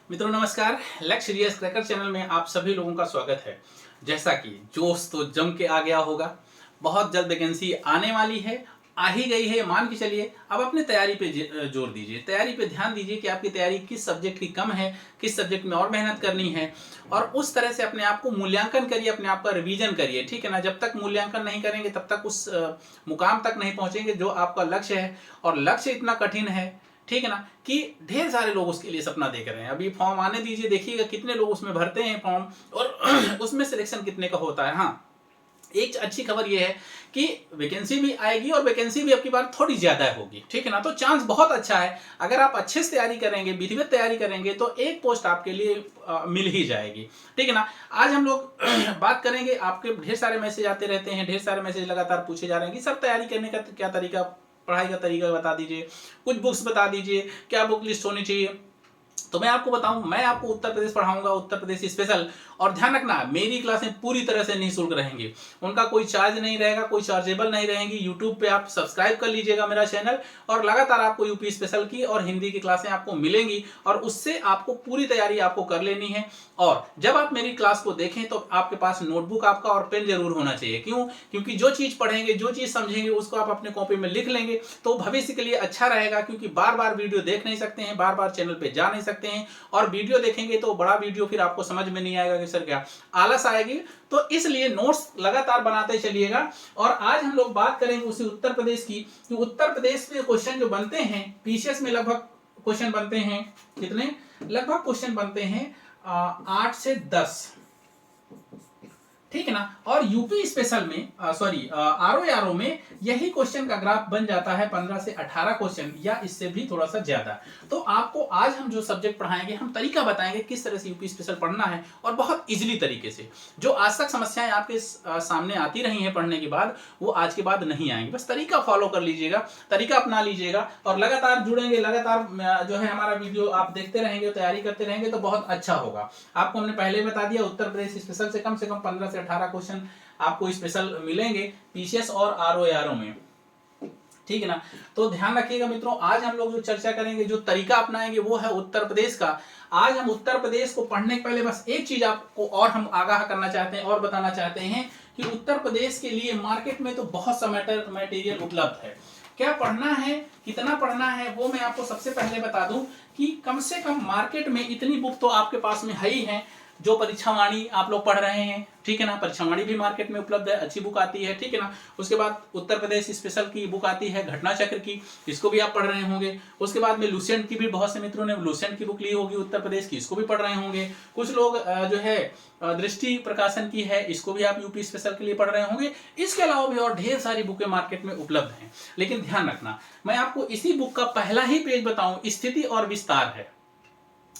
मित्रों नमस्कार। लक्ष्य क्रैकर चैनल में आप सभी लोगों का स्वागत है। जैसा कि जोश तो जम के आ गया होगा, बहुत जल्द वैकेंसी आने वाली है, आ ही गई है मान के चलिए। अब अपने तैयारी पे जोर दीजिए, तैयारी पे ध्यान दीजिए कि आपकी तैयारी किस सब्जेक्ट की कम है, किस सब्जेक्ट में और मेहनत करनी है, और उस तरह से अपने आप को मूल्यांकन करिए, अपने आप का रिवीजन करिए। ठीक है ना। जब तक मूल्यांकन नहीं करेंगे तब तक उस मुकाम तक नहीं पहुंचेंगे जो आपका लक्ष्य है। और लक्ष्य इतना कठिन है, ठीक है ना, कि ढेर सारे लोग उसके लिए सपना देख रहे हैं। अभी फॉर्म आने दीजिए, देखिएगा कितने लोग उसमें भरते हैं फॉर्म, और उसमें सिलेक्शन कितने का होता है। हाँ, एक अच्छी खबर यह है कि वैकेंसी भी आएगी और वैकेंसी भी अब की बार थोड़ी ज्यादा होगी। ठीक है ना। तो चांस बहुत अच्छा है, अगर आप अच्छे से तैयारी करेंगे, विधिवत तैयारी करेंगे, तो एक पोस्ट आपके लिए मिल ही जाएगी। ठीक है ना। आज हम लोग बात करेंगे, आपके ढेर सारे मैसेज आते रहते हैं, ढेर सारे मैसेज लगातार पूछे जा रहे हैं कि सर तैयारी करने का क्या तरीका, पढ़ाई का तरीका बता दीजिए, कुछ बुक्स बता दीजिए, क्या बुक लिस्ट होनी चाहिए। तो मैं आपको बताऊं, मैं आपको उत्तर प्रदेश पढ़ाऊंगा, उत्तर प्रदेश स्पेशल। और ध्यान रखना, मेरी क्लासें पूरी तरह से निःशुल्क रहेंगी, उनका कोई चार्ज नहीं रहेगा, कोई चार्जेबल नहीं रहेंगी। यूट्यूब पे आप सब्सक्राइब कर लीजिएगा मेरा चैनल, और लगातार आपको यूपी स्पेशल की और हिंदी की क्लासें आपको मिलेंगी, और उससे आपको पूरी तैयारी आपको कर लेनी है। और जब आप मेरी क्लास को देखें तो आपके पास नोटबुक आपका और पेन जरूर होना चाहिए। क्यों? क्योंकि जो चीज पढ़ेंगे, जो चीज समझेंगे, उसको आप अपने कॉपी में लिख लेंगे तो भविष्य के लिए अच्छा रहेगा। क्योंकि बार बार वीडियो देख नहीं सकते हैं, बार बार चैनल पे जा नहीं सकते हैं, और वीडियो देखेंगे तो बड़ा वीडियो फिर आपको समझ में नहीं आएगा कि सर क्या, आलस आएगी। तो इसलिए नोट्स लगातार बनाते चलिएगा। और आज हम लोग बात करेंगे उसी उत्तर प्रदेश की, कि उत्तर प्रदेश में क्वेश्चन जो बनते हैं, पीसीएस में लगभग क्वेश्चन बनते हैं कितने, लगभग क्वेश्चन बनते हैं 8 से 10। ठीक है ना। और यूपी स्पेशल में सॉरी आरओ में यही क्वेश्चन का ग्राफ बन जाता है 15 से 18 क्वेश्चन, या इससे भी थोड़ा सा ज्यादा। तो आपको आज हम जो सब्जेक्ट पढ़ाएंगे, हम तरीका बताएंगे किस तरह से यूपी स्पेशल पढ़ना है, और बहुत इजीली तरीके से। जो आज तक समस्याएं आपके सामने आती रही हैं पढ़ने के बाद, वो आज के बाद नहीं आएंगी। बस तरीका फॉलो कर लीजिएगा, तरीका अपना लीजिएगा, और लगातार जुड़ेंगे, लगातार जो है हमारा वीडियो आप देखते रहेंगे, तैयारी करते रहेंगे तो बहुत अच्छा होगा। आपको हमने पहले बता दिया, उत्तर प्रदेश स्पेशल से कम 15 से 18 क्वेश्चन आपको स्पेशल मिलेंगे पीसीएस और आरओ में। ठीक है ना। तो ध्यान रखिएगा मित्रों, आज हम लोग जो चर्चा करेंगे, जो तरीका अपनाएंगे, वो है उत्तर प्रदेश का। आज हम उत्तर प्रदेश को पढ़ने के पहले बस एक चीज आपको और हम आगाह करना चाहते हैं और बताना चाहते हैं कि उत्तर प्रदेश के लिए मार्केट में तो बहुत सा मटेरियल उपलब्ध है। क्या पढ़ना है, कितना पढ़ना है, वो मैं आपको सबसे पहले बता दूं कि कम से कम मार्केट में इतनी बुक तो आपके पास में है ही है। जो परीक्षावाणी आप लोग पढ़ रहे हैं, ठीक है ना, परीक्षावाणी भी मार्केट में उपलब्ध है, अच्छी बुक आती है। ठीक है ना। उसके बाद उत्तर प्रदेश स्पेशल की बुक आती है घटना चक्र की, इसको भी आप पढ़ रहे होंगे। उसके बाद में लुसेंट की भी बहुत से मित्रों ने लुसेंट की बुक ली होगी उत्तर प्रदेश की, इसको भी पढ़ रहे होंगे। कुछ लोग जो है दृष्टि प्रकाशन की है, इसको भी आप यूपी स्पेशल के लिए पढ़ रहे होंगे। इसके अलावा भी और ढेर सारी बुकें मार्केट में उपलब्ध हैं। लेकिन ध्यान रखना, मैं आपको इसी बुक का पहला ही पेज बताऊं, स्थिति और विस्तार है।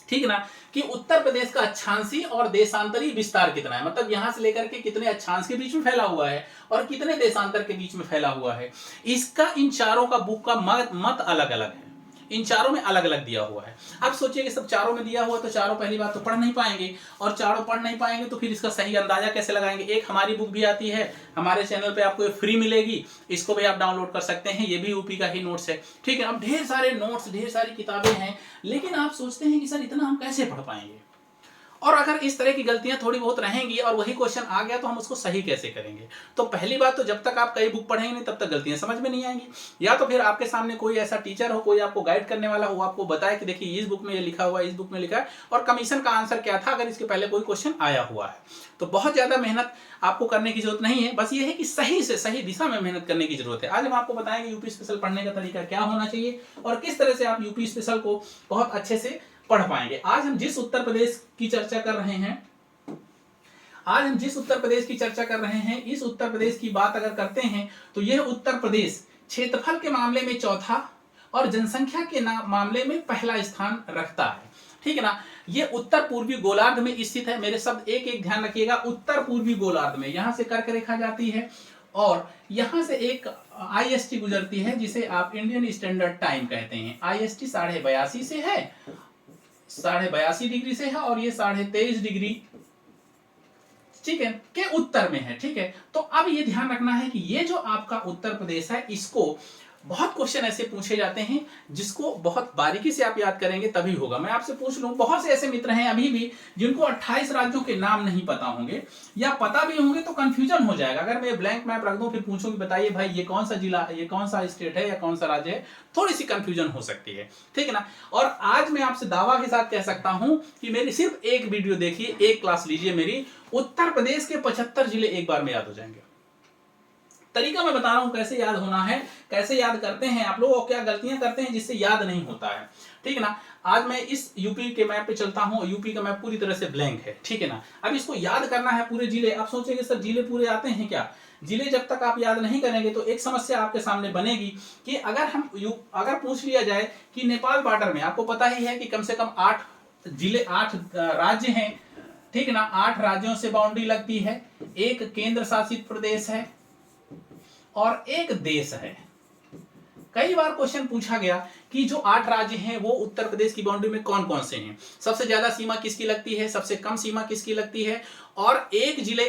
ठीक है ना, कि उत्तर प्रदेश का अक्षांशी और देशांतरी विस्तार कितना है, मतलब यहां से लेकर के कितने अक्षांश के बीच में फैला हुआ है और कितने देशांतर के बीच में फैला हुआ है। इसका इन चारों का बुक का मत अलग अलग है, इन चारों में अलग अलग दिया हुआ है। अब सोचिए कि सब चारों में दिया हुआ तो चारों पहली बात तो पढ़ नहीं पाएंगे, और चारों पढ़ नहीं पाएंगे तो फिर इसका सही अंदाजा कैसे लगाएंगे। एक हमारी बुक भी आती है, हमारे चैनल पे आपको फ्री मिलेगी, इसको भी आप डाउनलोड कर सकते हैं, ये भी यूपी का ही नोट्स है। ठीक है। अब ढेर सारे नोट्स, ढेर सारी किताबें हैं, लेकिन आप सोचते हैं कि सर इतना हम कैसे पढ़ पाएंगे, और अगर इस तरह की गलतियां थोड़ी बहुत रहेंगी और वही क्वेश्चन आ गया तो हम उसको सही कैसे करेंगे। तो पहली बात तो जब तक आप कई बुक पढ़ेंगे नहीं तब तक गलतियां समझ में नहीं आएंगी। या तो फिर आपके सामने कोई ऐसा टीचर हो, कोई आपको गाइड करने वाला हो, आपको बताए कि देखिए इस बुक में ये लिखा हुआ है, इस बुक में लिखा है, और कमीशन का आंसर क्या था अगर इसके पहले कोई क्वेश्चन आया हुआ है। तो बहुत ज्यादा मेहनत आपको करने की जरूरत नहीं है, बस ये है कि सही से सही दिशा में मेहनत करने की जरूरत है। आज हम आपको बताएंगे यूपी स्पेशल पढ़ने का तरीका क्या होना चाहिए और किस तरह से आप यूपी स्पेशल को बहुत अच्छे से पढ़ पाएंगे। आज हम जिस उत्तर प्रदेश की चर्चा कर रहे हैं, आज हम जिस उत्तर प्रदेश की चर्चा कर रहे हैं, इस उत्तर प्रदेश की बात अगर करते हैं तो यह उत्तर प्रदेश क्षेत्रफल के मामले में चौथा और जनसंख्या के मामले में पहला स्थान रखता है। ठीक है ना। यह उत्तर पूर्वी गोलार्ध में स्थित है। मेरे शब्द एक एक ध्यान रखिएगा, उत्तर पूर्वी गोलार्ध में, यहां से कर्क रेखा जाती है और यहां से एक आईएसटी गुजरती है जिसे आप इंडियन स्टैंडर्ड टाइम कहते हैं। आईएसटी 82.5 से है, 82.5 डिग्री से है, और ये 23.5 डिग्री, ठीक है, के उत्तर में है। ठीक है। तो अब ये ध्यान रखना है कि ये जो आपका उत्तर प्रदेश है, इसको बहुत क्वेश्चन ऐसे पूछे जाते हैं जिसको बहुत बारीकी से आप याद करेंगे तभी होगा। मैं आपसे पूछ लूं, बहुत से ऐसे मित्र हैं अभी भी जिनको 28 राज्यों के नाम नहीं पता होंगे, या पता भी होंगे तो कंफ्यूजन हो जाएगा। अगर मैं ब्लैंक मैप रख दूं फिर पूछूं कि बताइए भाई ये कौन सा जिला, ये कौन सा स्टेट है या कौन सा राज्य है, थोड़ी सी कंफ्यूजन हो सकती है, ठीक है ना। और आज मैं आपसे दावा के साथ कह सकता हूं कि मेरी सिर्फ एक वीडियो देखिए, एक क्लास लीजिए मेरी, उत्तर प्रदेश के 75 जिले एक बार में याद हो जाएंगे। तरीका मैं बता रहा हूं कैसे याद होना है, कैसे याद करते हैं आप लोग, और क्या गलतियां करते हैं जिससे याद नहीं होता है, ठीक है ना। आज मैं इस यूपी के मैप पे चलता हूं, यूपी का मैप पूरी तरह से ब्लैंक है, ठीक है ना। अब इसको याद करना है पूरे जिले। आप सोचेंगे सर जिले पूरे आते हैं क्या? जिले जब तक आप याद नहीं करेंगे तो एक समस्या आपके सामने बनेगी कि अगर पूछ लिया जाए कि नेपाल बॉर्डर में, आपको पता ही है कि कम से कम 8 जिले, 8 राज्य हैं, ठीक है ना। 8 राज्यों से बाउंड्री लगती है, एक केंद्र शासित प्रदेश है और एक देश है। कई बार क्वेश्चन पूछा गया कि जो 8 राज्य हैं वो उत्तर प्रदेश की बाउंड्री में कौन कौन से हैं, सबसे ज्यादा सीमा किसकी लगती है, सबसे कम सीमा किसकी लगती है, और एक जिले,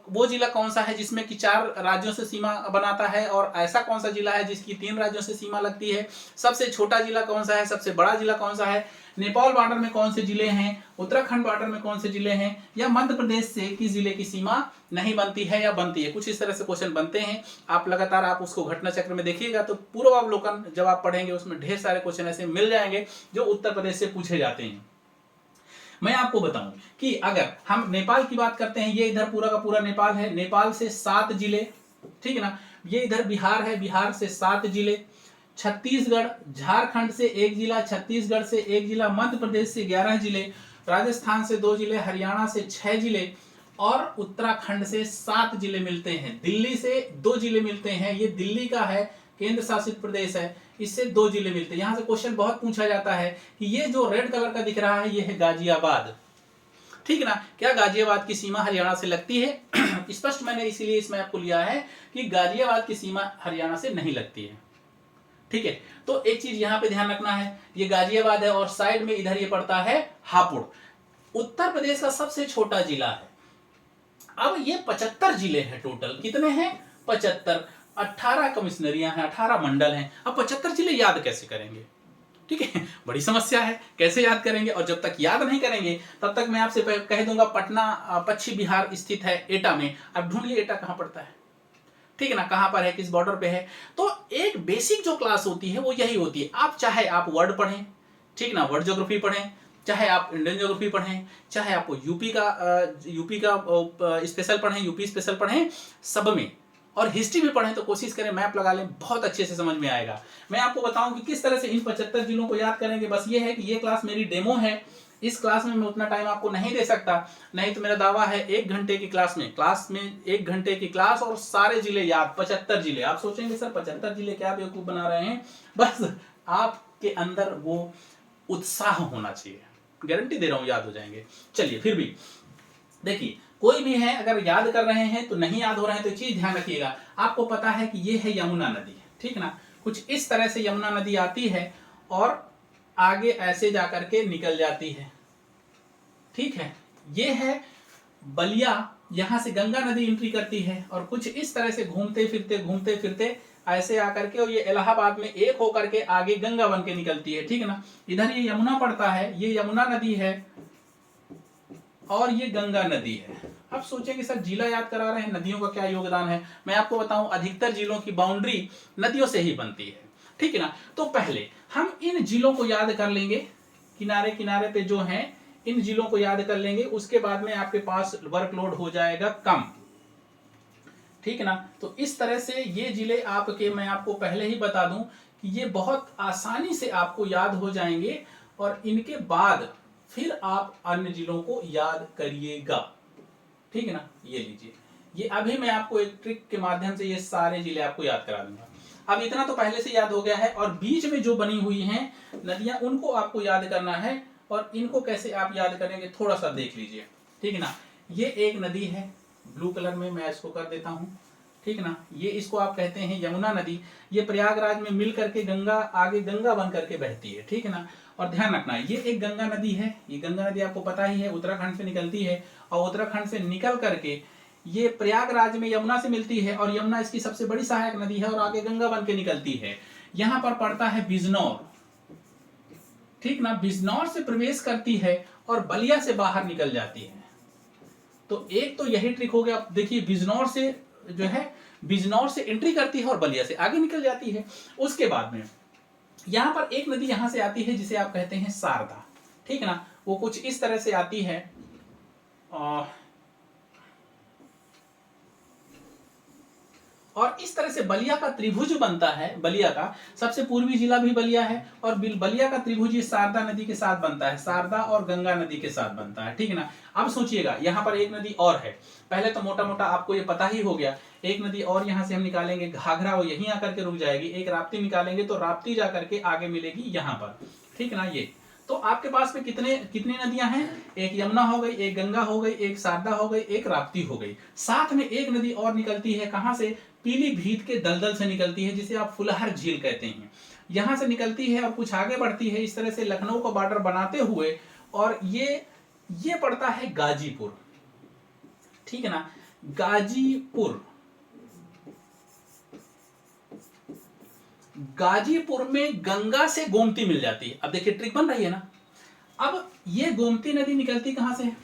वो जिला कौन सा है जिसमें कि 4 राज्यों से सीमा बनाता है, और ऐसा कौन सा जिला है जिसकी 3 राज्यों से सीमा लगती है, सबसे छोटा जिला कौन सा है, सबसे बड़ा जिला कौन सा है, नेपाल बॉर्डर में कौन से जिले हैं, उत्तराखंड बॉर्डर में कौन से जिले हैं, या मध्य प्रदेश से किस जिले की सीमा नहीं बनती है या बनती है। कुछ इस तरह से क्वेश्चन बनते हैं। आप लगातार आप उसको घटना चक्र में देखिएगा तो पूर्वावलोकन जब आप पढ़ेंगे उसमें ढेर सारे क्वेश्चन ऐसे मिल जाएंगे जो उत्तर प्रदेश से पूछे जाते हैं। मैं आपको बताऊं कि अगर हम नेपाल की बात करते हैं, ये इधर पूरा का पूरा नेपाल है, नेपाल से 7 जिले, ठीक है ना। ये इधर बिहार है, बिहार से 7 जिले, छत्तीसगढ़, झारखंड से 1 जिला, छत्तीसगढ़ से 1 जिला, मध्य प्रदेश से 11 जिले, राजस्थान से 2 जिले, हरियाणा से 6 जिले और उत्तराखंड से 7 जिले मिलते हैं। दिल्ली से 2 जिले मिलते हैं, ये दिल्ली का है, केंद्र शासित प्रदेश है, इससे 2 जिले मिलते हैं। यहां से क्वेश्चन बहुत पूछा जाता है कि ये जो रेड कलर का दिख रहा है ये है गाजियाबाद, ठीक है ना। क्या गाजियाबाद की सीमा हरियाणा से लगती है? स्पष्ट मैंने इसीलिए इस मैप को लिया है कि गाजियाबाद की सीमा हरियाणा से नहीं लगती है, ठीक है। तो एक चीज यहां पे ध्यान रखना है, ये गाजियाबाद है और साइड में इधर ये पड़ता है हापुड़, उत्तर प्रदेश का सबसे छोटा जिला है। अब ये 75 जिले हैं टोटल, कितने हैं? 75, 18 कमिश्नरियां हैं, 18 मंडल हैं। अब 75 जिले याद कैसे करेंगे? ठीक है, बड़ी समस्या है, कैसे याद करेंगे? और जब तक याद नहीं करेंगे तब तक मैं आपसे कह दूंगा पटना पश्चिम बिहार स्थित है एटा में। अब ढूंढिए एटा कहां पड़ता है, ठीक है ना, कहां पर है, किस बॉर्डर पे है। तो एक बेसिक जो क्लास होती है वो यही होती है। आप चाहे आप वर्ड पढ़ें, ठीक ना, वर्ड ज्योग्राफी पढ़ें, चाहे आप इंडियन ज्योग्राफी पढ़ें, चाहे आप यूपी का स्पेशल पढ़ें, यूपी स्पेशल पढ़ें, सब में, और हिस्ट्री भी पढ़ें तो कोशिश करें मैप लगा लें, बहुत अच्छे से समझ में आएगा। मैं आपको बताऊं कि किस तरह से इन 75 जिलों को याद करेंगे। बस ये है कि ये क्लास मेरी डेमो है, इस क्लास में मैं उतना टाइम आपको नहीं दे सकता, नहीं तो मेरा दावा है 1 घंटे की क्लास में 1 घंटे की क्लास और सारे जिले याद, 75 जिले। आप सोचेंगे सर 75 जिले क्या बेवकूफ बना रहे हैं, बस आपके अंदर वो उत्साह होना चाहिए, गारंटी दे रहा हूं याद हो जाएंगे। चलिए फिर भी देखिए, कोई भी है अगर याद कर रहे हैं तो नहीं याद हो रहे हैं तो चीज ध्यान रखिएगा। आपको पता है कि ये है यमुना नदी, ठीक ना, कुछ इस तरह से यमुना नदी आती है और आगे ऐसे जाकर के निकल जाती है, ठीक है। ये है बलिया, यहां से गंगा नदी एंट्री करती है और कुछ इस तरह से घूमते फिरते ऐसे आकर के और ये इलाहाबाद में एक होकर के आगे गंगा बन के निकलती है, ठीक है ना। इधर ये यमुना पड़ता है, ये यमुना नदी है और ये गंगा नदी है। अब सोचेंगे सर जिला याद करा रहे हैं, नदियों का क्या योगदान है। मैं आपको बताऊं अधिकतर जिलों की बाउंड्री नदियों से ही बनती है, ठीक है ना। तो पहले हम इन जिलों को याद कर लेंगे, किनारे किनारे पे जो हैं इन जिलों को याद कर लेंगे, उसके बाद में आपके पास वर्कलोड हो जाएगा कम, ठीक है ना। तो इस तरह से ये जिले आपके, मैं आपको पहले ही बता दूं कि ये बहुत आसानी से आपको याद हो जाएंगे और इनके बाद फिर आप अन्य जिलों को याद करिएगा, ठीक है ना। ये लीजिए, ये अभी मैं आपको एक ट्रिक के माध्यम से ये सारे जिले आपको याद करा दूंगा। अब इतना तो पहले से याद हो गया है और बीच में जो बनी हुई हैं नदियां उनको आपको याद करना है, और इनको कैसे आप याद करेंगे थोड़ा सा देख लीजिए, ठीक है ना। ये एक नदी है, ब्लू कलर में मैं इसको कर देता हूं, ठीक ना। ये इसको आप कहते हैं यमुना नदी। ये प्रयागराज में मिल करके गंगा, आगे गंगा बन करके बहती है, ठीक है ना। और ध्यान रखना ये एक गंगा नदी है, ये गंगा नदी आपको पता ही है उत्तराखंड से निकलती है और उत्तराखंड से निकल करके ये प्रयागराज में यमुना से मिलती है और यमुना इसकी सबसे बड़ी सहायक नदी है और आगे गंगा बन के निकलती है। यहां पर पड़ता है बिजनौर, ठीक ना, बिजनौर से प्रवेश करती है और बलिया से बाहर निकल जाती है। तो एक तो यही ट्रिक हो गया। अब देखिए बिजनौर से जो है, बिजनौर से एंट्री करती है और बलिया से आगे निकल जाती है। उसके बाद में यहां पर एक नदी यहां से आती है जिसे आप कहते हैं शारदा, ठीक ना, वो कुछ इस तरह से आती है और इस तरह से बलिया का त्रिभुज बनता है। बलिया का सबसे पूर्वी जिला भी बलिया है और बलिया का त्रिभुज शारदा नदी के साथ बनता है, शारदा और गंगा नदी के साथ बनता है, ठीक है ना। अब सोचिएगा यहाँ पर एक नदी और है, पहले तो मोटा मोटा आपको ये पता ही हो गया। एक नदी और यहाँ से हम निकालेंगे घाघरा, वो यहीं आकर के रुक जाएगी। एक राप्ती निकालेंगे तो राप्ती जाकर के आगे मिलेगी यहाँ पर, ठीक ना। ये तो आपके पास में कितनी नदियां हैं, एक यमुना हो गई, एक गंगा हो गई, एक शारदा हो गई, एक राप्ती हो गई। साथ में एक नदी और निकलती है, कहां से, पीलीभीत के दलदल से निकलती है, जिसे आप फुलहर झील कहते हैं। यहां से निकलती है और कुछ आगे बढ़ती है इस तरह से लखनऊ का बॉर्डर बनाते हुए, और ये पड़ता है गाजीपुर, ठीक है ना, गाजीपुर। गाजीपुर में गंगा से गोमती मिल जाती है। अब देखिए ट्रिक बन रही है ना। अब ये गोमती नदी निकलती कहां से है,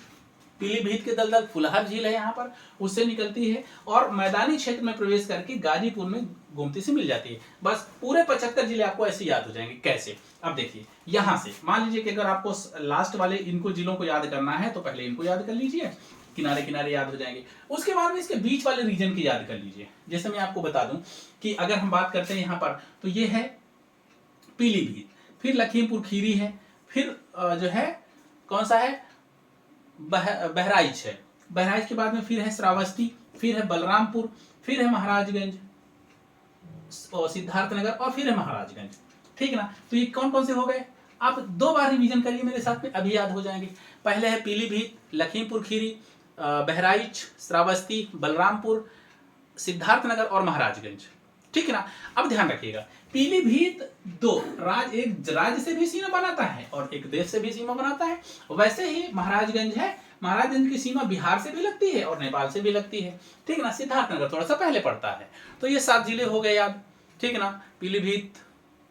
पीलीभीत के दलदल फुलहर झील है यहाँ पर, उससे निकलती है और मैदानी क्षेत्र में प्रवेश करके गाजीपुर में गोमती से मिल जाती है। बस पूरे 75 जिले आपको ऐसे याद हो जाएंगे। कैसे, अब देखिए यहां से मान लीजिए कि अगर आपको लास्ट वाले इनको जिलों को याद करना है तो पहले इनको याद कर लीजिए, किनारे किनारे याद हो जाएंगे। उसके बाद में इसके बीच वाले रीजन की याद कर लीजिए। जैसे मैं आपको बता दूं कि अगर हम बात करते हैं यहाँ पर, तो ये है पीलीभीत, फिर लखीमपुर खीरी है, फिर जो है कौन सा है, बहराइच है। बहराइच के बाद में फिर है श्रावस्ती, फिर है बलरामपुर, फिर है महाराजगंज, सिद्धार्थनगर और फिर है महाराजगंज, ठीक है ना। तो ये कौन कौन से हो गए, आप 2 बार रिवीजन करिए मेरे साथ में, अभी याद हो जाएंगे। पहले है पीलीभीत, लखीमपुर खीरी, बहराइच, श्रावस्ती, बलरामपुर, सिद्धार्थनगर और महाराजगंज, ठीक है ना। अब ध्यान रखिएगा, पीलीभीत एक राज्य से भी सीमा बनाता है और एक देश से भी सीमा बनाता है। वैसे ही महाराजगंज है, महाराजगंज की सीमा बिहार से भी लगती है और नेपाल से भी लगती है, ठीक है ना। सिद्धार्थनगर थोड़ा सा पहले पड़ता है। तो ये 7 जिले हो गए याद, ठीक है ना, पीलीभीत,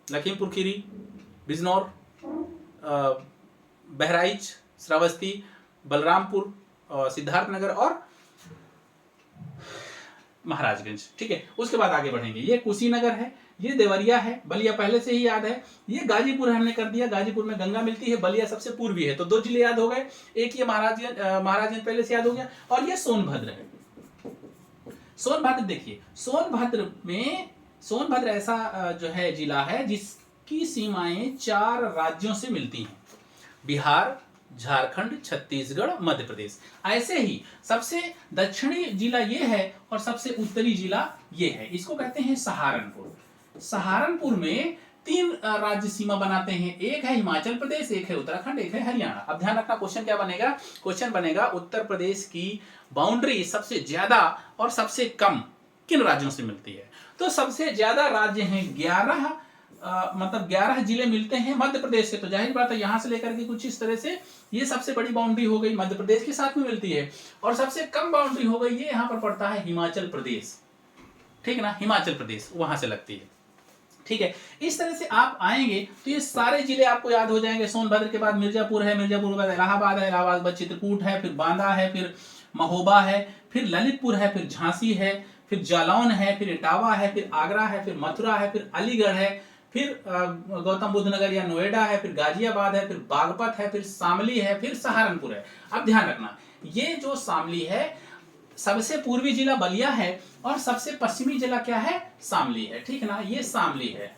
लखीमपुर खीरी, बिजनौर, बहराइच, श्रावस्ती, बलरामपुर, सिद्धार्थनगर और महाराजगंज, ठीक है। उसके बाद आगे बढ़ेंगे, ये कुशीनगर है, ये देवरिया है, बलिया पहले से ही याद है, ये गाजीपुर हमने कर दिया, गाजीपुर में गंगा मिलती है, बलिया सबसे पूर्वी है, तो 2 जिले याद हो गए। एक ये महाराजगंज पहले से याद हो गया, और ये सोनभद्र है। सोनभद्र देखिए, सोनभद्र ऐसा जो है जिला है जिसकी सीमाएं 4 राज्यों से मिलती हैं, बिहार, झारखंड, छत्तीसगढ़, मध्य प्रदेश। ऐसे ही सबसे दक्षिणी जिला ये है और सबसे उत्तरी जिला ये है, इसको कहते हैं सहारनपुर। सहारनपुर में 3 राज्य सीमा बनाते हैं, एक है हिमाचल प्रदेश, एक है उत्तराखंड, एक है हरियाणा। अब ध्यान रखना, क्वेश्चन क्या बनेगा, क्वेश्चन बनेगा उत्तर प्रदेश की बाउंड्री सबसे ज्यादा और सबसे कम किन राज्यों से मिलती है। तो सबसे ज्यादा राज्य हैं 11, मतलब 11 जिले मिलते हैं मध्य प्रदेश से। तो जाहिर बात है यहां से लेकर के कुछ इस तरह से ये सबसे बड़ी बाउंड्री हो गई, मध्य प्रदेश के साथ में मिलती है। और सबसे कम बाउंड्री हो गई, ये यहां पर पड़ता है हिमाचल प्रदेश, ठीक है ना, हिमाचल प्रदेश वहां से लगती है, ठीक है। इस तरह से आप आएंगे तो ये सारे जिले आपको याद हो जाएंगे। सोनभद्र के बाद मिर्जापुर है, मिर्जापुर के बाद इलाहाबाद है, इलाहाबाद के बाद चित्रकूट है, फिर बांदा है, फिर महोबा है, फिर ललितपुर है, फिर झांसी है, फिर जालौन है, फिर इटावा है, फिर आगरा है, फिर मथुरा है, फिर अलीगढ़ है, फिर गौतम बुद्ध नगर या नोएडा है, फिर गाजियाबाद है, फिर बागपत है, फिर शामली है, फिर सहारनपुर है। अब ध्यान रखना, ये जो शामली है सबसे पूर्वी जिला बलिया है और सबसे पश्चिमी जिला क्या है, शामली है, ठीक है ना, ये शामली है,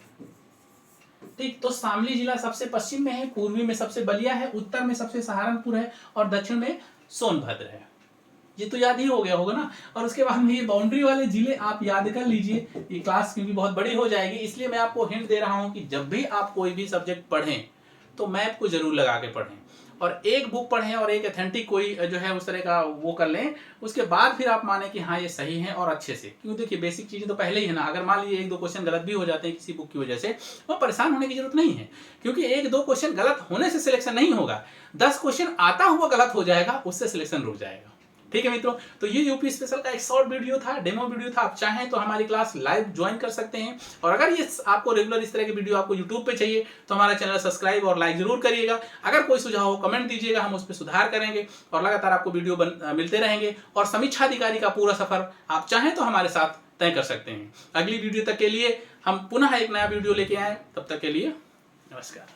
ठीक। तो शामली जिला सबसे पश्चिम में है, पूर्वी में सबसे बलिया है, उत्तर में सबसे सहारनपुर है और दक्षिण में सोनभद्र है। ये तो याद ही हो गया होगा ना। और उसके बाद में ये बाउंड्री वाले जिले आप याद कर लीजिए, ये क्लास क्योंकि बहुत बड़ी हो जाएगी, इसलिए मैं आपको हिंट दे रहा हूं कि जब भी आप कोई भी सब्जेक्ट पढ़ें तो मैप को जरूर लगा के पढ़ें और एक बुक पढ़ें और एक ऑथेंटिक कोई जो है उस तरह का वो कर लें, उसके बाद फिर आप माने कि हाँ ये सही है और अच्छे से। क्योंकि देखिए बेसिक चीजें तो पहले ही है ना। अगर मान लीजिए 1-2 क्वेश्चन गलत भी हो जाते हैं किसी बुक की वजह से, वो परेशान होने की जरूरत नहीं है, क्योंकि 1-2 क्वेश्चन गलत होने से सिलेक्शन नहीं होगा, 10 क्वेश्चन आता हुआ गलत हो जाएगा, उससे सिलेक्शन रुक जाएगा, ठीक है मित्रों, तो ये यूपी स्पेशल का एक शॉर्ट वीडियो था, डेमो वीडियो था। आप चाहें तो हमारी क्लास लाइव ज्वाइन कर सकते हैं। और अगर ये आपको रेगुलर इस तरह के वीडियो आपको यूट्यूब पे चाहिए तो हमारा चैनल सब्सक्राइब और लाइक जरूर करिएगा। अगर कोई सुझाव हो कमेंट दीजिएगा, हम उस पर सुधार करेंगे और लगातार आपको वीडियो मिलते रहेंगे। और समीक्षा अधिकारी का पूरा सफर आप चाहें तो हमारे साथ तय कर सकते हैं। अगली वीडियो तक के लिए हम पुनः एक नया वीडियो लेके आए, तब तक के लिए नमस्कार।